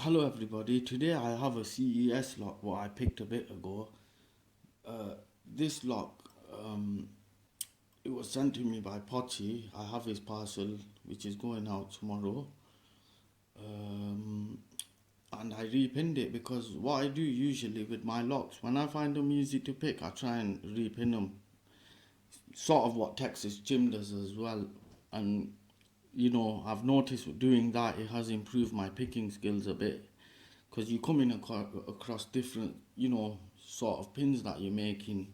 Hello everybody. Today I have a CES lock what I picked a bit ago. Uh, this lock, it was sent to me by Pochi. I have his parcel, which is going out tomorrow. Um, and I repinned it because what I do usually with my locks, when I find them easy to pick, I try and repin them. Sort of what Texas Jim does as well. And I've noticed doing that it has improved my picking skills a bit because you come in across different, sort of pins that you're making.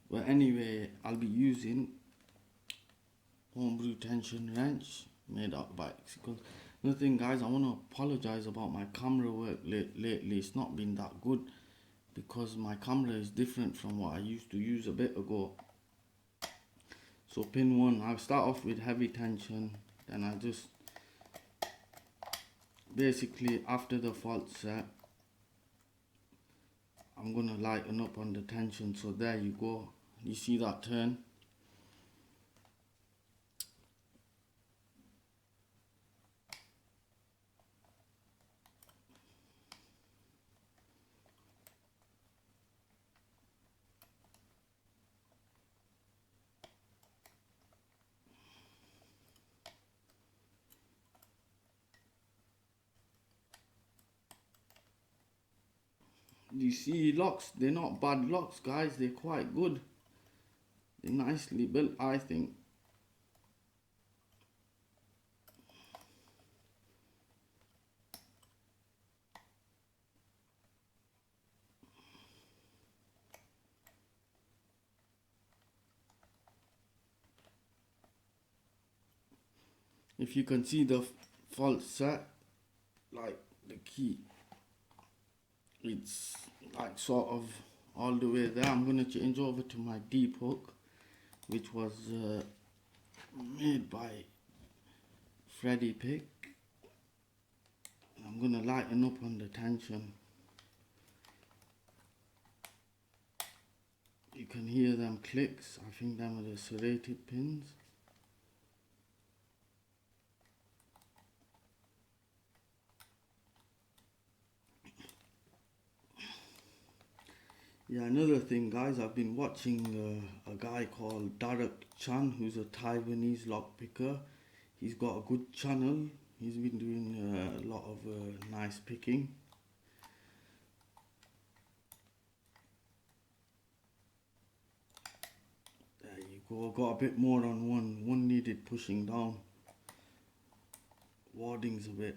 But anyway, I'll be using homebrew tension wrench made up by Xicle. Another thing, guys, I want to apologize about my camera work lately. It's not been that good because my camera is different from what I used to use a bit ago. So pin 1, I'll start off with heavy tension, then I just basically after the fault set I'm gonna lighten up on the tension. So there you go, you see that turn. You see locks, they're not bad locks, guys, they're quite good. They're nicely built, I think. If you can see the fault set, like the key, it's like sort of all the way there. I'm gonna change over to my deep hook, which was made by Freddy Pick. I'm gonna lighten up on the tension. You can hear them clicks. I think them are the serrated pins. Yeah, another thing, guys, I've been watching a guy called Darak Chan, who's a Taiwanese lockpicker. He's got a good channel. He's been doing a lot of nice picking. There you go. Got a bit more on one. One needed pushing down. Warding's a bit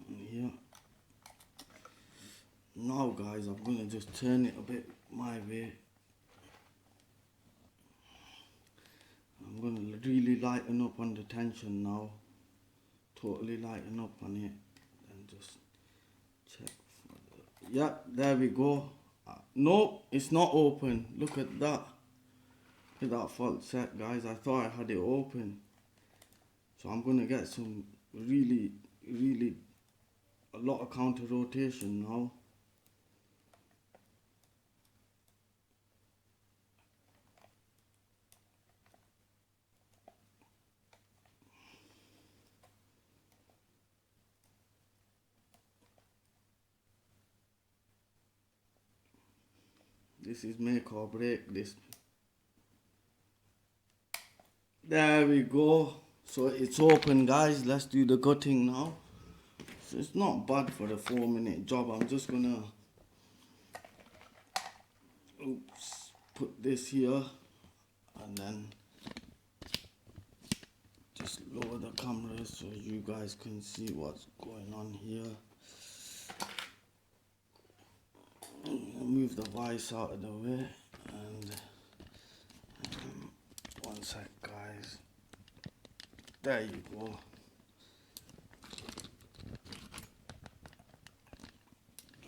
here. Now, guys, I'm gonna just turn it a bit my way. I'm gonna really lighten up on the tension now. Totally lighten up on it and just check for the... Yeah, there we go. No, it's not open. Look at that. Look at that fault set, guys. I thought I had it open. So I'm gonna get some really a lot of counter rotation now. This is make or break this. There we go. So it's open, guys. Let's do the gutting now. So it's not bad for a 4-minute job. I'm just gonna put this here and then just lower the camera so you guys can see what's going on here. Move the vice out of the way and one sec, guys. There you go.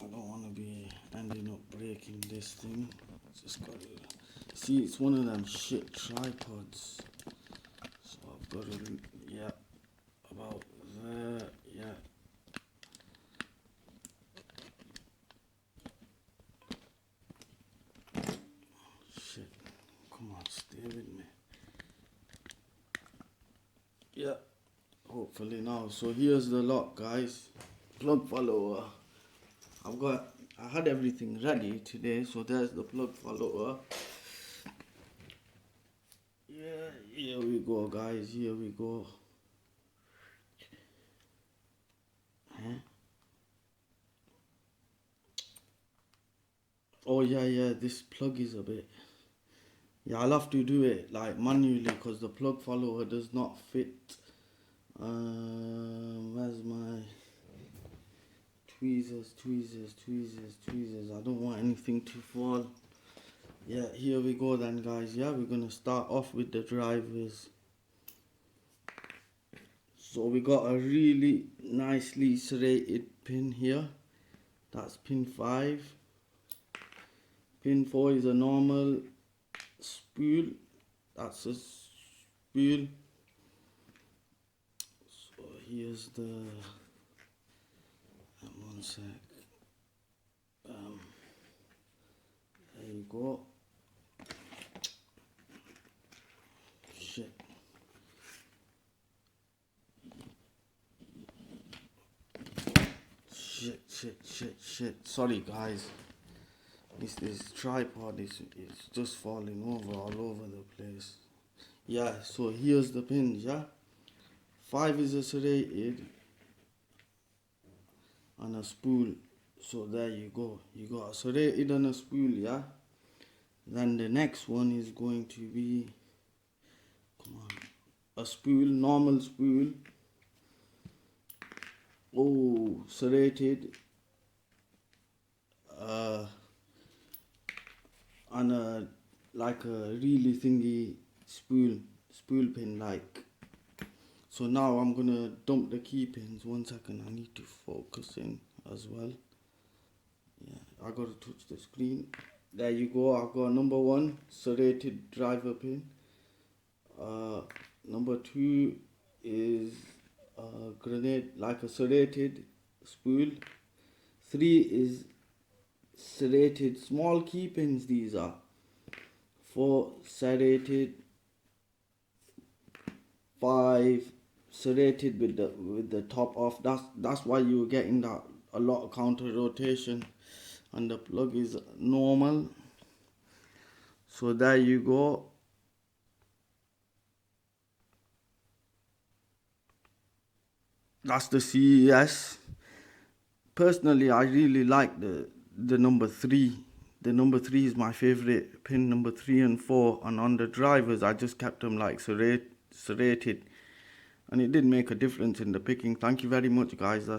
I don't want to be ending up breaking this thing. Just got to see, it's one of them shit tripods. So I've got to, yeah, about there, yeah. Shit, come on, stay with me. Yeah, hopefully now. So here's the lock, guys. Plug follower. I had everything ready today, so there's the plug follower. Yeah, here we go, guys. Here we go. Oh yeah, this plug is a bit. Yeah, I'll have to do it like manually because the plug follower does not fit. Where's my tweezers? I don't want anything to fall. Yeah, here we go then, guys. Yeah, we're gonna start off with the drivers. So we got a really nicely serrated pin here. That's pin 5. Pin 4 is a normal spool. That's a spool. So here's the one sec. There you go. Shit. Sorry, guys. This tripod is just falling over all over the place. Yeah, so here's the pins, yeah. 5 is a serrated and a spool. So there you go. You got a serrated and a spool, yeah. Then the next one is going to be, a spool, normal spool. Oh, serrated. And like a really thingy spool pin like. So now I'm gonna dump the key pins. 1 second, I need to focus in as well. Yeah, I gotta touch the screen. There you go. I've got number 1 serrated driver pin. Number 2 is a grenade, like a serrated spool. 3 is serrated small key pins. These are 4 serrated, 5 serrated with the top off. That's why you're getting that a lot of counter rotation, and the plug is normal. So there you go. That's the CES. Personally, I really like the number 3. The number 3 is my favorite pin, number 3 and 4. And on the drivers, I just kept them like serrated. And it did make a difference in the picking. Thank you very much, guys.